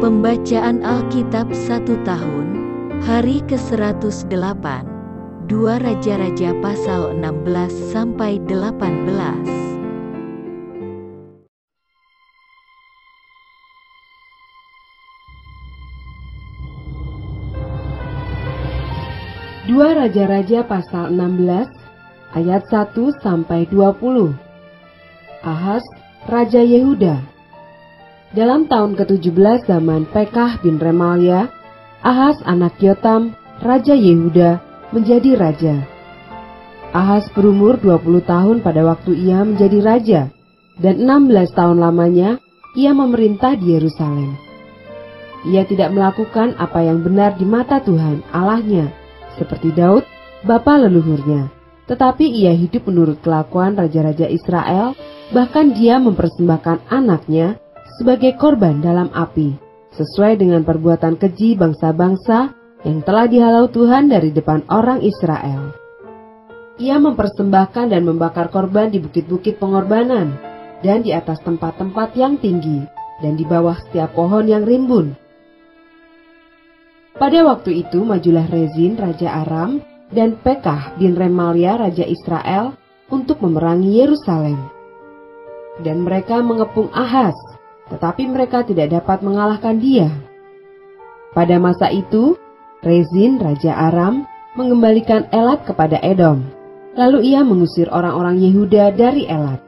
Pembacaan Alkitab 1 tahun, hari ke-108, 2 Raja-Raja pasal 16-18. 2 Raja-Raja pasal 16 ayat 1-20. Ahaz, Raja Yehuda. Dalam tahun ke-17 zaman Pekah bin Remalia, Ahaz anak Yotam, Raja Yehuda, menjadi raja. Ahaz berumur 20 tahun pada waktu ia menjadi raja, dan 16 tahun lamanya ia memerintah di Yerusalem. Ia tidak melakukan apa yang benar di mata Tuhan Allahnya, seperti Daud, bapa leluhurnya. Tetapi ia hidup menurut kelakuan raja-raja Israel, bahkan dia mempersembahkan anaknya sebagai korban dalam api, sesuai dengan perbuatan keji bangsa-bangsa yang telah dihalau Tuhan dari depan orang Israel. Ia mempersembahkan dan membakar korban di bukit-bukit pengorbanan, dan di atas tempat-tempat yang tinggi, dan di bawah setiap pohon yang rimbun. Pada waktu itu majulah Rezin Raja Aram dan Pekah bin Remalia Raja Israel untuk memerangi Yerusalem. Dan mereka mengepung Ahaz, tetapi mereka tidak dapat mengalahkan dia. Pada masa itu, Rezin Raja Aram mengembalikan Elat kepada Edom. Lalu ia mengusir orang-orang Yehuda dari Elat.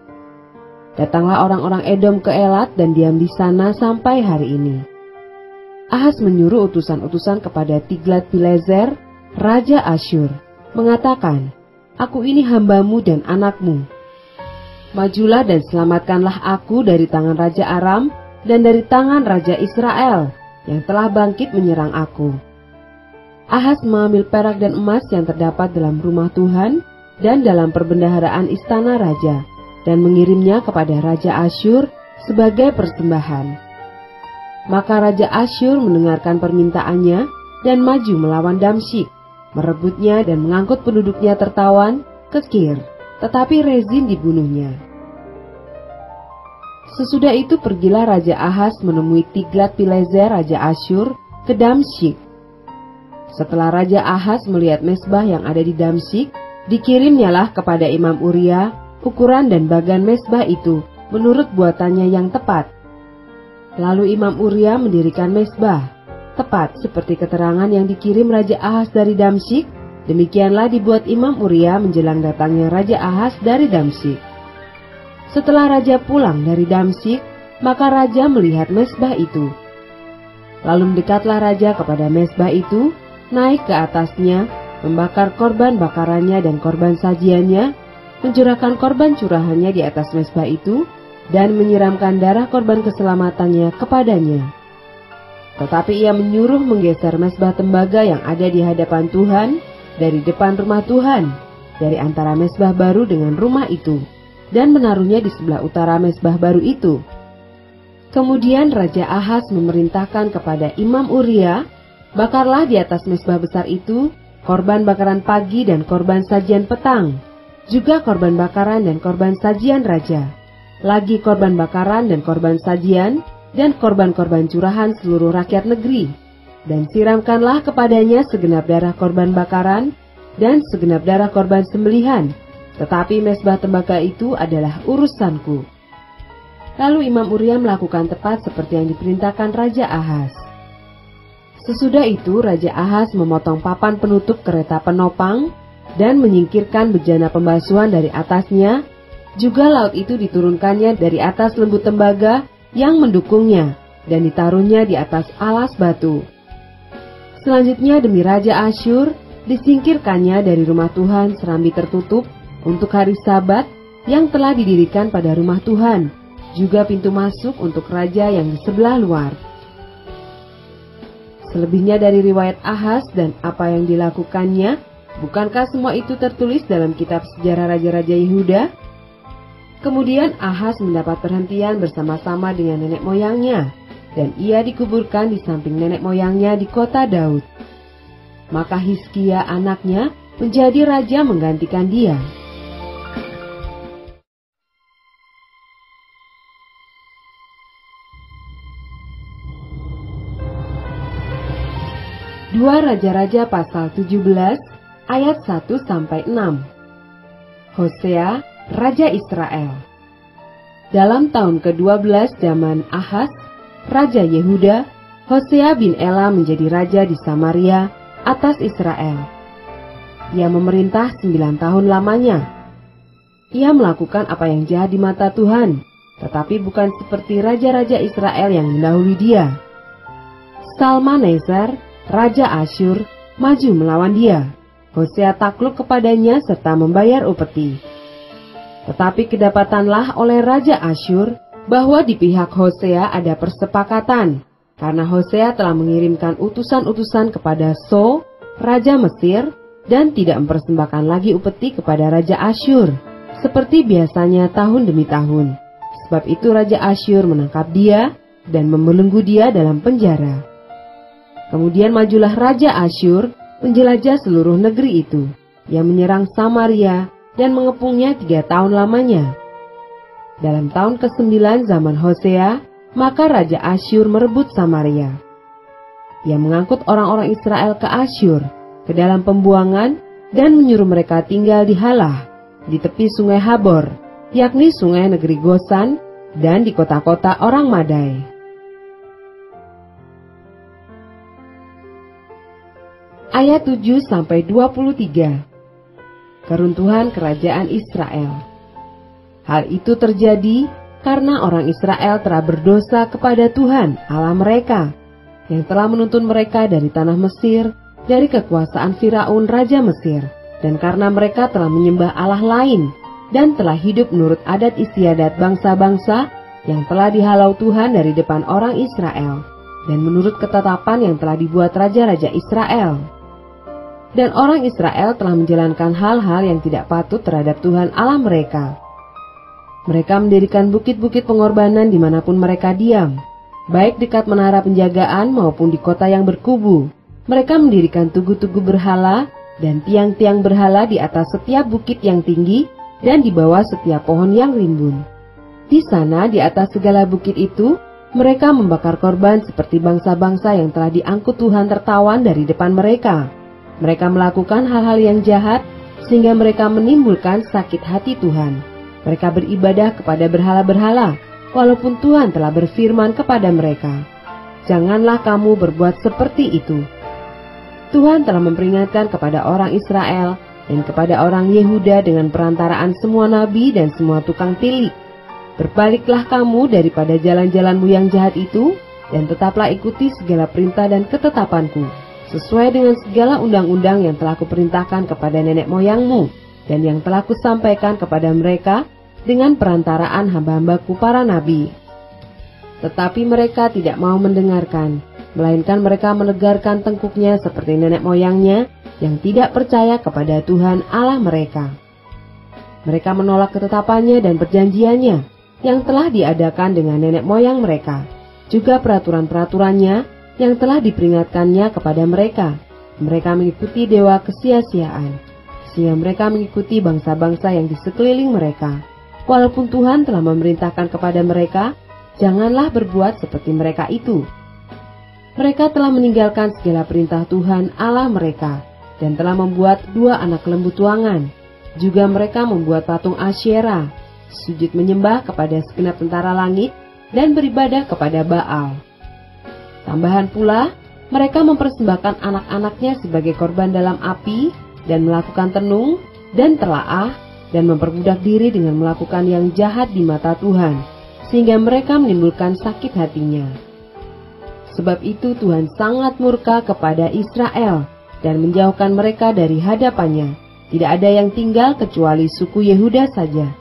Datanglah orang-orang Edom ke Elat dan diam di sana sampai hari ini. Ahaz menyuruh utusan-utusan kepada Tiglat-Pileser, Raja Asyur, mengatakan, "Aku ini hambamu dan anakmu. Majulah dan selamatkanlah aku dari tangan Raja Aram dan dari tangan Raja Israel yang telah bangkit menyerang aku." Ahaz mengambil perak dan emas yang terdapat dalam rumah Tuhan dan dalam perbendaharaan istana raja dan mengirimnya kepada Raja Asyur sebagai persembahan. Maka Raja Asyur mendengarkan permintaannya dan maju melawan Damsyik, merebutnya dan mengangkut penduduknya tertawan ke Kir, tetapi Rezin dibunuhnya. Sesudah itu pergilah Raja Ahaz menemui Tiglat-Pileser Raja Asyur ke Damsyik. Setelah Raja Ahaz melihat mezbah yang ada di Damsyik, dikirimnyalah kepada Imam Uria ukuran dan bagan mezbah itu menurut buatannya yang tepat. Lalu Imam Uria mendirikan mezbah, tepat seperti keterangan yang dikirim Raja Ahaz dari Damsyik. Demikianlah dibuat Imam Uria menjelang datangnya Raja Ahaz dari Damsyik. Setelah raja pulang dari Damsyik, maka raja melihat mezbah itu. Lalu mendekatlah raja kepada mezbah itu, naik ke atasnya, membakar korban bakarannya dan korban sajiannya, mencurahkan korban curahannya di atas mezbah itu, dan menyiramkan darah korban keselamatannya kepadanya. Tetapi ia menyuruh menggeser mezbah tembaga yang ada di hadapan Tuhan dari depan rumah Tuhan, dari antara mezbah baru dengan rumah itu, dan menaruhnya di sebelah utara mezbah baru itu. Kemudian Raja Ahaz memerintahkan kepada Imam Uria, "Bakarlah di atas mezbah besar itu korban bakaran pagi dan korban sajian petang, juga korban bakaran dan korban sajian raja, lagi korban bakaran dan korban sajian, dan korban-korban curahan seluruh rakyat negeri. Dan siramkanlah kepadanya segenap darah korban bakaran dan segenap darah korban sembelihan, tetapi mezbah tembaga itu adalah urusanku." Lalu Imam Uria melakukan tepat seperti yang diperintahkan Raja Ahaz. Sesudah itu Raja Ahaz memotong papan penutup kereta penopang dan menyingkirkan bejana pembasuhan dari atasnya, juga laut itu diturunkannya dari atas lembu tembaga yang mendukungnya, dan ditaruhnya di atas alas batu. Selanjutnya demi Raja Asyur, disingkirkannya dari rumah Tuhan serambi tertutup untuk hari Sabat yang telah didirikan pada rumah Tuhan, juga pintu masuk untuk raja yang di sebelah luar. Selebihnya dari riwayat Ahaz dan apa yang dilakukannya, bukankah semua itu tertulis dalam kitab sejarah Raja-Raja Yehuda? Kemudian Ahaz mendapat perhentian bersama-sama dengan nenek moyangnya, dan ia dikuburkan di samping nenek moyangnya di kota Daud. Maka Hizkia anaknya menjadi raja menggantikan dia. 2 Raja-Raja pasal 17 ayat 1-6. Hosea, Raja Israel. Dalam tahun ke-12 zaman Ahaz, Raja Yehuda, Hosea bin Ela menjadi raja di Samaria atas Israel. Ia memerintah 9 tahun lamanya. Ia melakukan apa yang jahat di mata Tuhan, tetapi bukan seperti raja-raja Israel yang mendahului dia. Salmaneser, Raja Asyur, maju melawan dia. Hosea takluk kepadanya serta membayar upeti. Tetapi kedapatanlah oleh Raja Asyur bahwa di pihak Hosea ada persepakatan, karena Hosea telah mengirimkan utusan-utusan kepada So, Raja Mesir, dan tidak mempersembahkan lagi upeti kepada Raja Asyur, seperti biasanya tahun demi tahun. Sebab itu Raja Asyur menangkap dia dan membelenggu dia dalam penjara. Kemudian majulah Raja Asyur menjelajah seluruh negeri itu. Ia menyerang Samaria dan mengepungnya 3 tahun lamanya. Dalam tahun ke-9 zaman Hosea, maka Raja Asyur merebut Samaria. Ia mengangkut orang-orang Israel ke Asyur, ke dalam pembuangan, dan menyuruh mereka tinggal di Halah, di tepi sungai Habor, yakni sungai negeri Gosan, dan di kota-kota orang Madai. Ayat 7-23. Keruntuhan kerajaan Israel. Hal itu terjadi karena orang Israel telah berdosa kepada Tuhan Allah mereka, yang telah menuntun mereka dari tanah Mesir, dari kekuasaan Firaun Raja Mesir, dan karena mereka telah menyembah Allah lain, dan telah hidup menurut adat istiadat bangsa-bangsa yang telah dihalau Tuhan dari depan orang Israel, dan menurut ketetapan yang telah dibuat raja-raja Israel. Dan orang Israel telah menjalankan hal-hal yang tidak patut terhadap Tuhan Allah mereka. Mereka mendirikan bukit-bukit pengorbanan dimanapun mereka diam, baik dekat menara penjagaan maupun di kota yang berkubu. Mereka mendirikan tugu-tugu berhala dan tiang-tiang berhala di atas setiap bukit yang tinggi dan di bawah setiap pohon yang rimbun. Di sana, di atas segala bukit itu, mereka membakar korban seperti bangsa-bangsa yang telah diangkut Tuhan tertawan dari depan mereka. Mereka melakukan hal-hal yang jahat sehingga mereka menimbulkan sakit hati Tuhan. Mereka beribadah kepada berhala-berhala, walaupun Tuhan telah berfirman kepada mereka, "Janganlah kamu berbuat seperti itu." Tuhan telah memperingatkan kepada orang Israel dan kepada orang Yehuda dengan perantaraan semua nabi dan semua tukang tilik. "Berbaliklah kamu daripada jalan-jalanmu yang jahat itu, dan tetaplah ikuti segala perintah dan ketetapanku, sesuai dengan segala undang-undang yang telah kuperintahkan kepada nenek moyangmu, dan yang telah kusampaikan kepada mereka dengan perantaraan hamba-hambaku para nabi." Tetapi mereka tidak mau mendengarkan, melainkan mereka menegarkan tengkuknya seperti nenek moyangnya yang tidak percaya kepada Tuhan Allah mereka. Mereka menolak ketetapannya dan perjanjiannya yang telah diadakan dengan nenek moyang mereka, juga peraturan-peraturannya yang telah diperingatkannya kepada mereka. Mereka mengikuti dewa kesia-siaan, sehingga mereka mengikuti bangsa-bangsa yang di sekeliling mereka. Walaupun Tuhan telah memerintahkan kepada mereka, janganlah berbuat seperti mereka itu. Mereka telah meninggalkan segala perintah Tuhan Allah mereka, dan telah membuat 2 anak lembu tuangan. Juga mereka membuat patung Asyera, sujud menyembah kepada segenap tentara langit, dan beribadah kepada Baal. Tambahan pula, mereka mempersembahkan anak-anaknya sebagai korban dalam api, dan melakukan tenung, dan telaah, dan memperbudak diri dengan melakukan yang jahat di mata Tuhan, sehingga mereka menimbulkan sakit hatinya. Sebab itu Tuhan sangat murka kepada Israel, dan menjauhkan mereka dari hadapannya. Tidak ada yang tinggal kecuali suku Yehuda saja.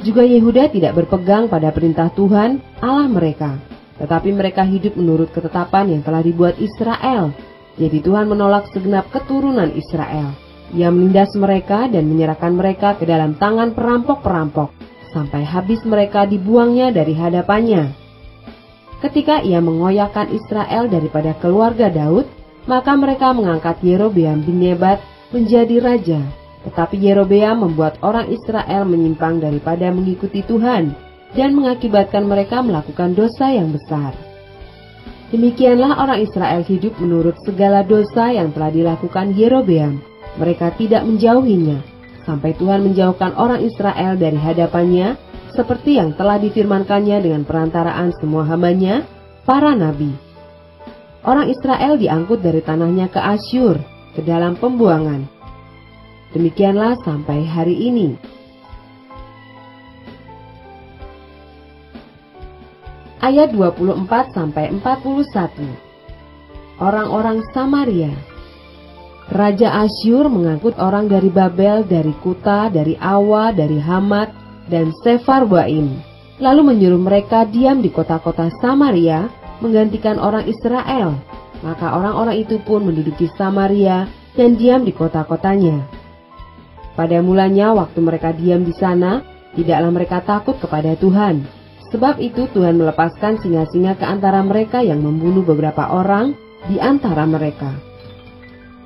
Juga Yehuda tidak berpegang pada perintah Tuhan Allah mereka, tetapi mereka hidup menurut ketetapan yang telah dibuat Israel. Jadi Tuhan menolak segenap keturunan Israel. Ia menindas mereka dan menyerahkan mereka ke dalam tangan perampok-perampok, sampai habis mereka dibuangnya dari hadapannya. Ketika ia mengoyakkan Israel daripada keluarga Daud, maka mereka mengangkat Yerobeam bin Nebat menjadi raja. Tetapi Yerobeam membuat orang Israel menyimpang daripada mengikuti Tuhan, dan mengakibatkan mereka melakukan dosa yang besar. Demikianlah orang Israel hidup menurut segala dosa yang telah dilakukan Yerobeam. Mereka tidak menjauhinya, sampai Tuhan menjauhkan orang Israel dari hadapannya, seperti yang telah difirmankannya dengan perantaraan semua hamba-Nya, para nabi. Orang Israel diangkut dari tanahnya ke Asyur, ke dalam pembuangan. Demikianlah sampai hari ini. Ayat 24-41. Orang-orang Samaria. Raja Asyur mengangkut orang dari Babel, dari Kuta, dari Awa, dari Hamat, dan Sefarwaim, lalu menyuruh mereka diam di kota-kota Samaria, menggantikan orang Israel. Maka orang-orang itu pun menduduki Samaria dan diam di kota-kotanya. Pada mulanya waktu mereka diam di sana, tidaklah mereka takut kepada Tuhan. Sebab itu Tuhan melepaskan singa-singa ke antara mereka yang membunuh beberapa orang di antara mereka.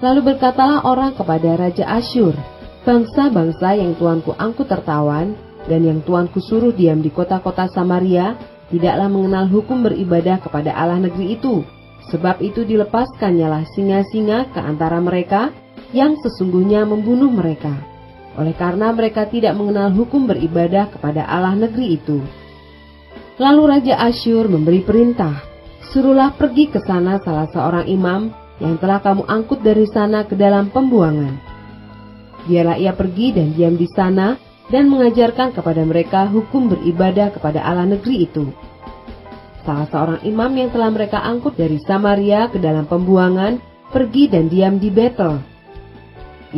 Lalu berkatalah orang kepada Raja Asyur, bangsa-bangsa yang Tuanku angkut tertawan dan yang Tuanku suruh diam di kota-kota Samaria, tidaklah mengenal hukum beribadah kepada Allah negeri itu. Sebab itu dilepaskannyalah singa-singa ke antara mereka yang sesungguhnya membunuh mereka. Oleh karena mereka tidak mengenal hukum beribadah kepada Allah negeri itu. Lalu Raja Asyur memberi perintah, suruhlah pergi ke sana salah seorang imam yang telah kamu angkut dari sana ke dalam pembuangan. Biarlah ia pergi dan diam di sana dan mengajarkan kepada mereka hukum beribadah kepada Allah negeri itu. Salah seorang imam yang telah mereka angkut dari Samaria ke dalam pembuangan pergi dan diam di Betel.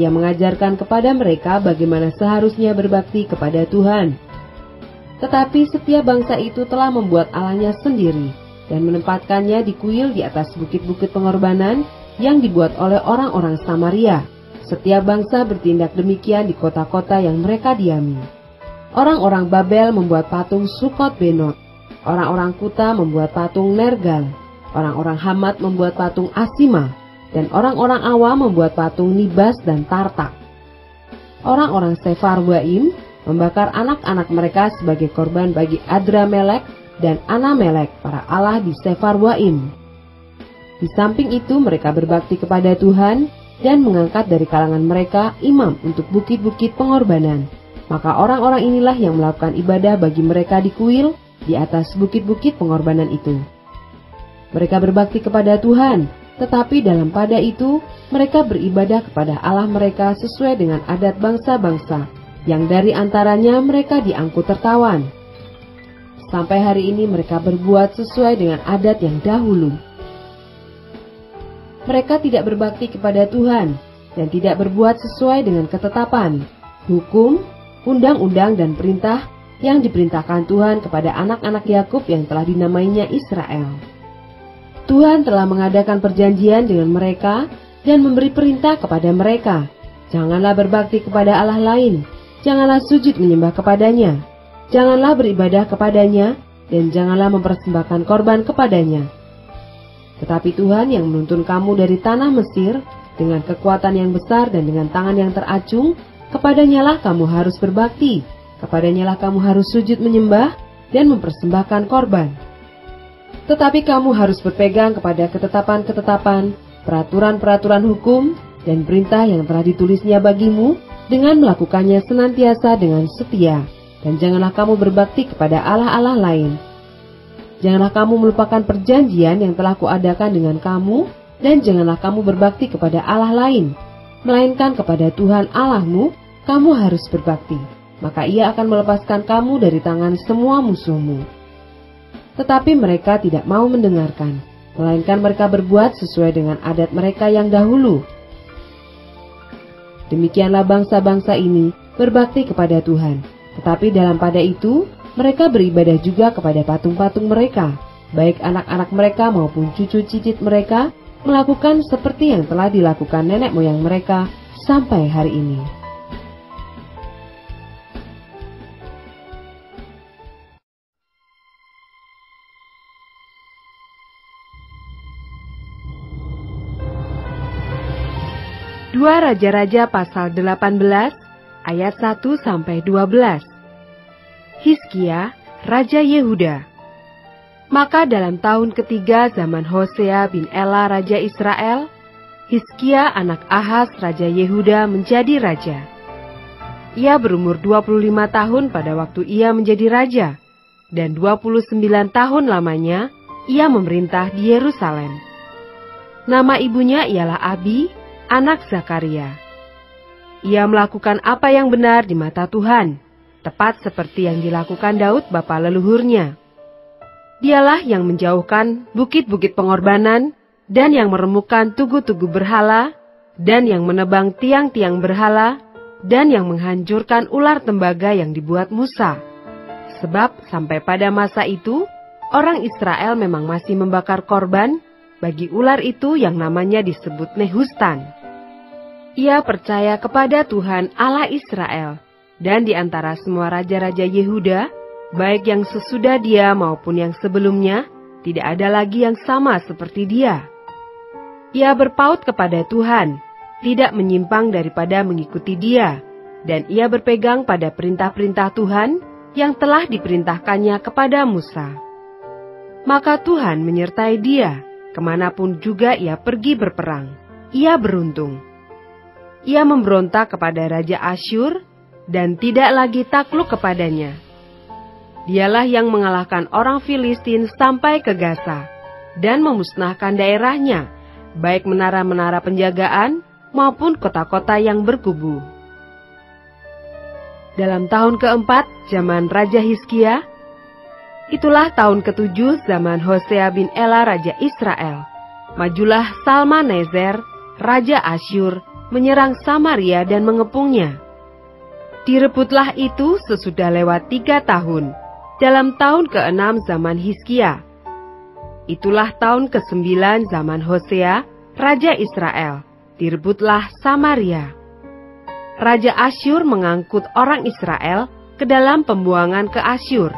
Ia mengajarkan kepada mereka bagaimana seharusnya berbakti kepada Tuhan. Tetapi setiap bangsa itu telah membuat allahnya sendiri dan menempatkannya di kuil di atas bukit-bukit pengorbanan yang dibuat oleh orang-orang Samaria. Setiap bangsa bertindak demikian di kota-kota yang mereka diami. Orang-orang Babel membuat patung Sukot Benot, orang-orang Kuta membuat patung Nergal, orang-orang Hamat membuat patung Asima, dan orang-orang Awa membuat patung Nibas dan Tartak. Orang-orang Sefarwaim membakar anak-anak mereka sebagai korban bagi Adramelek dan Anamelek, para allah di Sefarwaim. Di samping itu mereka berbakti kepada Tuhan dan mengangkat dari kalangan mereka imam untuk bukit-bukit pengorbanan. Maka orang-orang inilah yang melakukan ibadah bagi mereka di kuil di atas bukit-bukit pengorbanan itu. Mereka berbakti kepada Tuhan, tetapi dalam pada itu mereka beribadah kepada Allah mereka sesuai dengan adat bangsa-bangsa yang dari antaranya mereka diangkut tertawan. Sampai hari ini mereka berbuat sesuai dengan adat yang dahulu. Mereka tidak berbakti kepada Tuhan dan tidak berbuat sesuai dengan ketetapan, hukum, undang-undang dan perintah yang diperintahkan Tuhan kepada anak-anak Yakub yang telah dinamainya Israel. Tuhan telah mengadakan perjanjian dengan mereka dan memberi perintah kepada mereka, janganlah berbakti kepada Allah lain, janganlah sujud menyembah kepadanya, janganlah beribadah kepadanya, dan janganlah mempersembahkan korban kepadanya. Tetapi Tuhan yang menuntun kamu dari tanah Mesir dengan kekuatan yang besar dan dengan tangan yang teracung, kepadanyalah kamu harus berbakti, kepadanyalah kamu harus sujud menyembah dan mempersembahkan korban. Tetapi kamu harus berpegang kepada ketetapan-ketetapan, peraturan-peraturan hukum, dan perintah yang telah ditulisnya bagimu, dengan melakukannya senantiasa dengan setia, dan janganlah kamu berbakti kepada allah-allah lain. Janganlah kamu melupakan perjanjian yang telah kuadakan dengan kamu, dan janganlah kamu berbakti kepada allah lain, melainkan kepada Tuhan Allahmu, kamu harus berbakti, maka Ia akan melepaskan kamu dari tangan semua musuhmu. Tetapi mereka tidak mau mendengarkan, melainkan mereka berbuat sesuai dengan adat mereka yang dahulu. Demikianlah bangsa-bangsa ini berbakti kepada Tuhan, tetapi dalam pada itu mereka beribadah juga kepada patung-patung mereka, baik anak-anak mereka maupun cucu cicit mereka melakukan seperti yang telah dilakukan nenek moyang mereka sampai hari ini. Dua Raja-Raja pasal 18 ayat 1-12. Hizkia, Raja Yehuda. Maka dalam tahun ketiga zaman Hosea bin Ela Raja Israel, Hizkia anak Ahaz Raja Yehuda menjadi raja. Ia berumur 25 tahun pada waktu ia menjadi raja, dan 29 tahun lamanya ia memerintah di Yerusalem. Nama ibunya ialah Abi, anak Zakaria. Ia melakukan apa yang benar di mata Tuhan, tepat seperti yang dilakukan Daud bapa leluhurnya. Dialah yang menjauhkan bukit-bukit pengorbanan, dan yang meremukkan tugu-tugu berhala, dan yang menebang tiang-tiang berhala, dan yang menghancurkan ular tembaga yang dibuat Musa. Sebab sampai pada masa itu, orang Israel memang masih membakar korban bagi ular itu yang namanya disebut Nehustan. Ia percaya kepada Tuhan Allah Israel, dan di antara semua raja-raja Yehuda, baik yang sesudah dia maupun yang sebelumnya, tidak ada lagi yang sama seperti dia. Ia berpaut kepada Tuhan, tidak menyimpang daripada mengikuti dia, dan ia berpegang pada perintah-perintah Tuhan yang telah diperintahkannya kepada Musa. Maka Tuhan menyertai dia, kemanapun juga ia pergi berperang. Ia beruntung. Ia memberontak kepada Raja Asyur, dan tidak lagi takluk kepadanya. Dialah yang mengalahkan orang Filistin sampai ke Gaza, dan memusnahkan daerahnya, baik menara-menara penjagaan maupun kota-kota yang berkubu. Dalam tahun keempat zaman Raja Hizkia, itulah tahun ketujuh zaman Hosea bin Ela Raja Israel, majulah Salmaneser, Raja Asyur, menyerang Samaria dan mengepungnya. Direbutlah itu sesudah lewat 3 tahun, dalam tahun ke-6 zaman Hizkia. Itulah tahun ke-9 zaman Hosea, Raja Israel, direbutlah Samaria. Raja Asyur mengangkut orang Israel ke dalam pembuangan ke Asyur,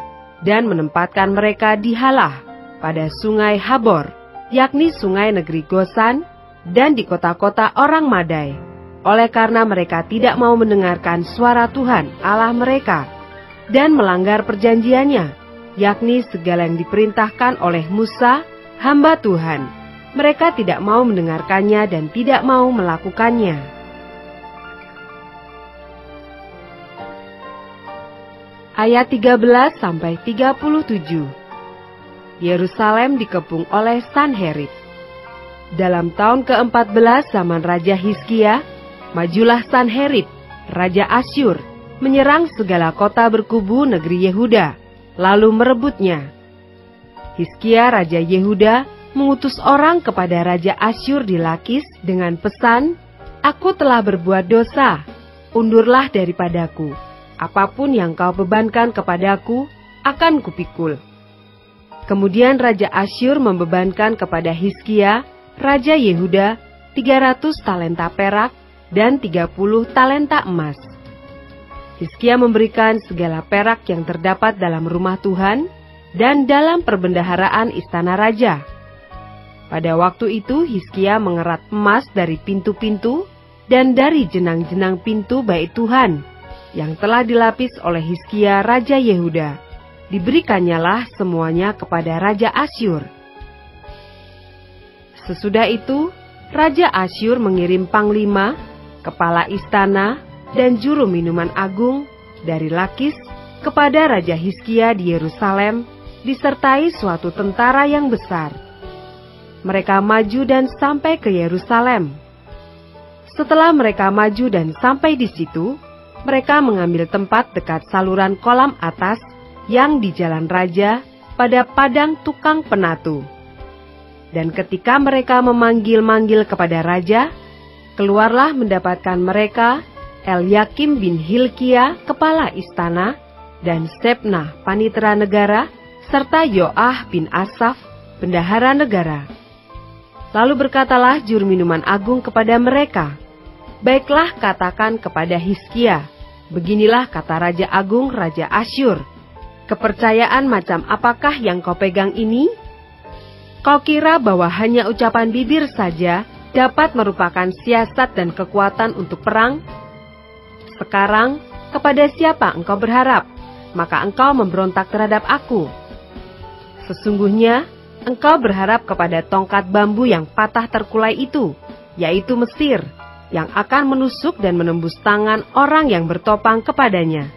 dan menempatkan mereka di Halah, pada sungai Habor, yakni sungai negeri Gosan, dan di kota-kota orang Madai, oleh karena mereka tidak mau mendengarkan suara Tuhan Allah mereka, dan melanggar perjanjiannya, yakni segala yang diperintahkan oleh Musa, hamba Tuhan. Mereka tidak mau mendengarkannya dan tidak mau melakukannya. Ayat 13-37. Yerusalem dikepung oleh Sanherib. Dalam tahun ke-14 zaman Raja Hizkia, majulah Sanherib, Raja Asyur, menyerang segala kota berkubu negeri Yehuda, lalu merebutnya. Hizkia Raja Yehuda mengutus orang kepada Raja Asyur di Lakis dengan pesan, "Aku telah berbuat dosa, undurlah daripadaku. Apapun yang kau bebankan kepadaku, akan kupikul." Kemudian Raja Asyur membebankan kepada Hizkia, Raja Yehuda, 300 talenta perak dan 30 talenta emas. Hizkia memberikan segala perak yang terdapat dalam rumah Tuhan dan dalam perbendaharaan istana raja. Pada waktu itu Hizkia mengerat emas dari pintu-pintu dan dari jenang-jenang pintu bait Tuhan yang telah dilapis oleh Hizkia Raja Yehuda. Diberikannya semuanya kepada Raja Asyur. Sesudah itu, Raja Asyur mengirim panglima, kepala istana, dan juru minuman agung dari Lakis kepada Raja Hizkia di Yerusalem, disertai suatu tentara yang besar. Mereka maju dan sampai ke Yerusalem. Setelah mereka maju dan sampai di situ, mereka mengambil tempat dekat saluran kolam atas yang di Jalan Raja pada padang tukang penatu. Dan ketika mereka memanggil-manggil kepada raja, keluarlah mendapatkan mereka Elyakim bin Hilkia, kepala istana, dan Sebna, panitera negara, serta Yoah bin Asaf, bendahara negara. Lalu berkatalah juru minuman agung kepada mereka, "Baiklah, katakan kepada Hizkia, beginilah kata Raja Agung Raja Asyur, kepercayaan macam apakah yang kau pegang ini? Kau kira bahwa hanya ucapan bibir saja dapat merupakan siasat dan kekuatan untuk perang? Sekarang, kepada siapa engkau berharap, maka engkau memberontak terhadap aku? Sesungguhnya, engkau berharap kepada tongkat bambu yang patah terkulai itu, yaitu Mesir, yang akan menusuk dan menembus tangan orang yang bertopang kepadanya.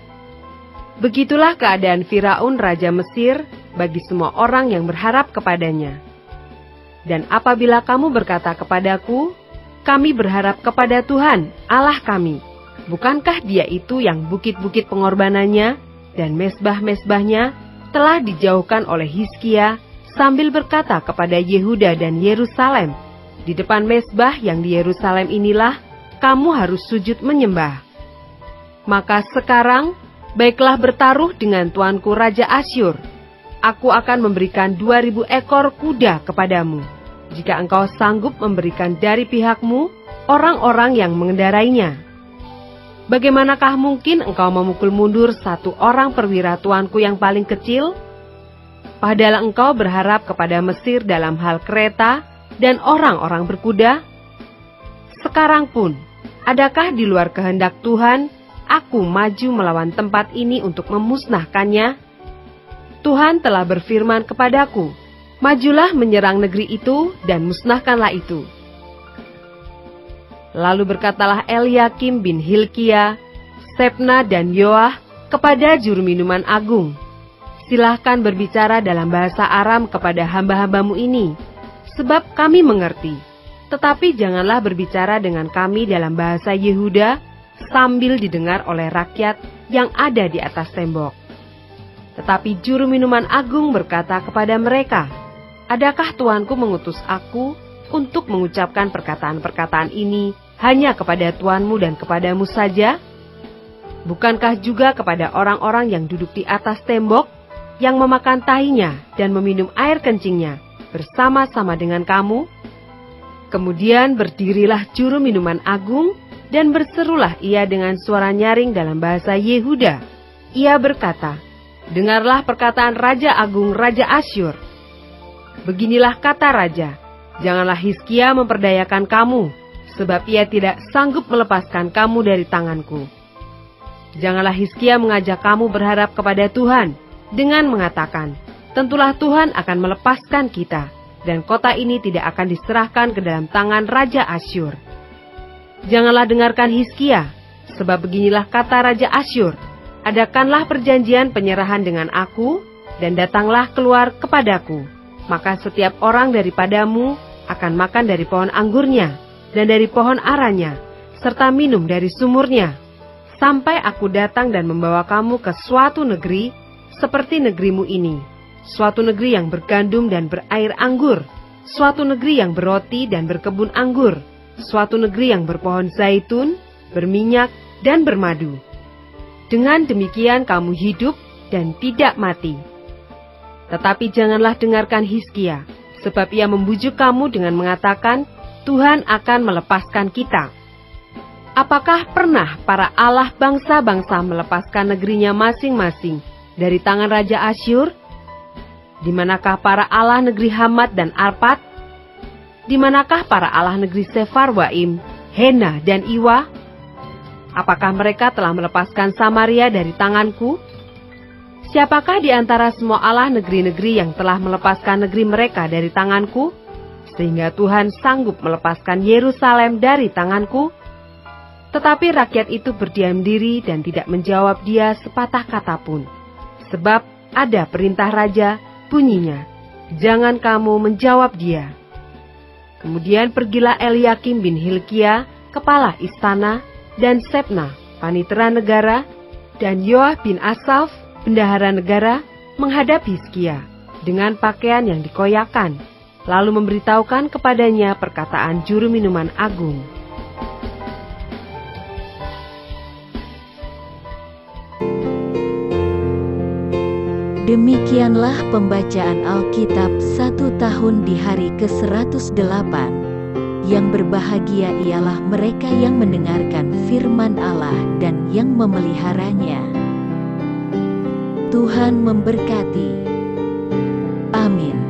Begitulah keadaan Firaun Raja Mesir bagi semua orang yang berharap kepadanya. Dan apabila kamu berkata kepadaku, kami berharap kepada Tuhan, Allah kami, bukankah Dia itu yang bukit-bukit pengorbanannya dan mesbah-mesbahnya telah dijauhkan oleh Hizkia sambil berkata kepada Yehuda dan Yerusalem, di depan mesbah yang di Yerusalem inilah kamu harus sujud menyembah. Maka sekarang, baiklah bertaruh dengan tuanku Raja Asyur. Aku akan memberikan 2.000 ekor kuda kepadamu, jika engkau sanggup memberikan dari pihakmu orang-orang yang mengendarainya. Bagaimanakah mungkin engkau memukul mundur satu orang perwira tuanku yang paling kecil? Padahal engkau berharap kepada Mesir dalam hal kereta dan orang-orang berkuda? Sekarang pun, adakah di luar kehendak Tuhan, aku maju melawan tempat ini untuk memusnahkannya? Tuhan telah berfirman kepadaku, majulah menyerang negeri itu dan musnahkanlah itu. Lalu berkatalah Eliakim bin Hilkia, Sebna dan Yoah kepada juru minuman agung, silahkan berbicara dalam bahasa Aram kepada hamba-hambamu ini, sebab kami mengerti. Tetapi janganlah berbicara dengan kami dalam bahasa Yehuda, sambil didengar oleh rakyat yang ada di atas tembok. Tetapi juru minuman agung berkata kepada mereka, adakah tuanku mengutus aku untuk mengucapkan perkataan-perkataan ini hanya kepada tuanmu dan kepadamu saja? Bukankah juga kepada orang-orang yang duduk di atas tembok, yang memakan tahinya dan meminum air kencingnya bersama-sama dengan kamu? Kemudian berdirilah juru minuman agung, dan berserulah ia dengan suara nyaring dalam bahasa Yehuda. Ia berkata, dengarlah perkataan Raja Agung Raja Asyur. Beginilah kata Raja, janganlah Hizkia memperdayakan kamu, sebab ia tidak sanggup melepaskan kamu dari tanganku. Janganlah Hizkia mengajak kamu berharap kepada Tuhan, dengan mengatakan, tentulah Tuhan akan melepaskan kita, dan kota ini tidak akan diserahkan ke dalam tangan Raja Asyur. Janganlah dengarkan Hizkia, sebab beginilah kata Raja Asyur, adakanlah perjanjian penyerahan dengan aku, dan datanglah keluar kepadaku. Maka setiap orang daripadamu akan makan dari pohon anggurnya, dan dari pohon aranya, serta minum dari sumurnya, sampai aku datang dan membawa kamu ke suatu negeri, seperti negerimu ini, suatu negeri yang bergandum dan berair anggur, suatu negeri yang berroti dan berkebun anggur, suatu negeri yang berpohon zaitun, berminyak, dan bermadu. Dengan demikian kamu hidup dan tidak mati. Tetapi janganlah dengarkan Hizkia, sebab ia membujuk kamu dengan mengatakan, Tuhan akan melepaskan kita. Apakah pernah para Allah bangsa-bangsa melepaskan negerinya masing-masing dari tangan Raja Asyur? Di manakah para Allah negeri Hamat dan Arpad? Di manakah para Allah negeri Sefarwaim, Hena dan Iwa? Apakah mereka telah melepaskan Samaria dari tanganku? Siapakah di antara semua Allah negeri-negeri yang telah melepaskan negeri mereka dari tanganku, sehingga Tuhan sanggup melepaskan Yerusalem dari tanganku? Tetapi rakyat itu berdiam diri dan tidak menjawab dia sepatah kata pun. Sebab ada perintah raja, bunyinya, jangan kamu menjawab dia. Kemudian pergilah Eliakim bin Hilkia, kepala istana, dan Sebna, panitera negara, dan Yoah bin Asaf, bendahara negara, menghadap Hizkia dengan pakaian yang dikoyakan, lalu memberitahukan kepadanya perkataan juru minuman agung. Demikianlah pembacaan Alkitab 1 tahun di hari ke-108. Yang berbahagia ialah mereka yang mendengarkan firman Allah dan yang memeliharanya. Tuhan memberkati. Amin.